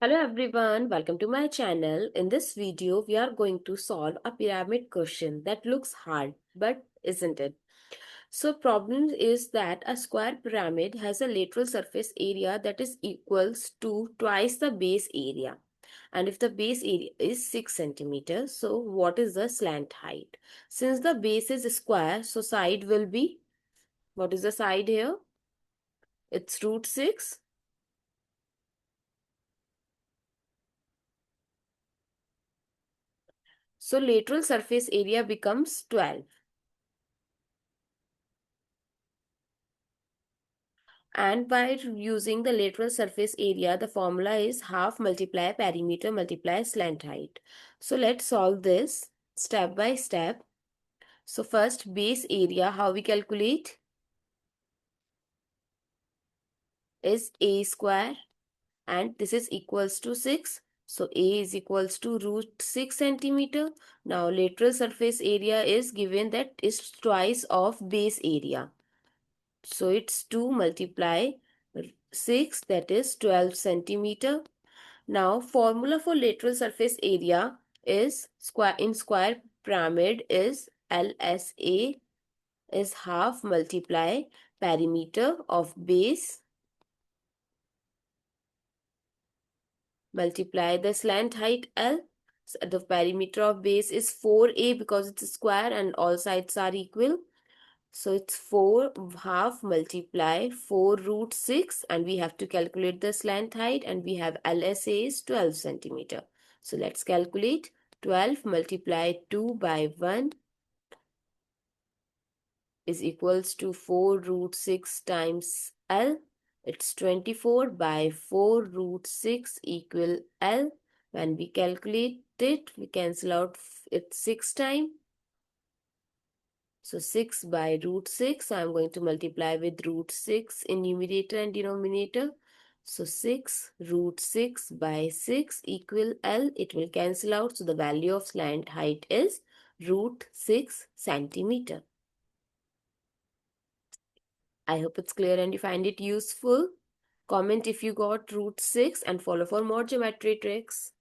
Hello everyone, welcome to my channel. In this video, we are going to solve a pyramid question that looks hard, but isn't it? So problem is that a square pyramid has a lateral surface area that is equals to twice the base area. And if the base area is 6 centimeters, so what is the slant height? Since the base is square, so side will be, what is the side here? It's root 6. So lateral surface area becomes 12. And by using the lateral surface area, the formula is half multiply perimeter multiply slant height. So let's solve this step by step. So first base area, how we calculate, is a square and this is equals to 6. So a is equals to root 6 centimeter. Now lateral surface area is given that is twice of base area. So it's 2 multiply 6, that is 12 centimeter. Now formula for lateral surface area is square pyramid is LSA is half multiply perimeter of base multiply the slant height L. So the perimeter of base is 4A because it's a square and all sides are equal. So it's 4 half multiply 4 root 6 and we have to calculate the slant height and we have LSA is 12 centimeter. So let's calculate 12 multiply 2 by 1 is equals to 4 root 6 times L. It's 24 by 4 root 6 equal L. When we calculate it, we cancel out it 6 times. So 6 by root 6, I'm going to multiply with root 6 in numerator and denominator. So 6 root 6 by 6 equal L. It will cancel out. So the value of slant height is root 6 centimeter. I hope it's clear and you find it useful. Comment if you got root 6 and follow for more geometry tricks.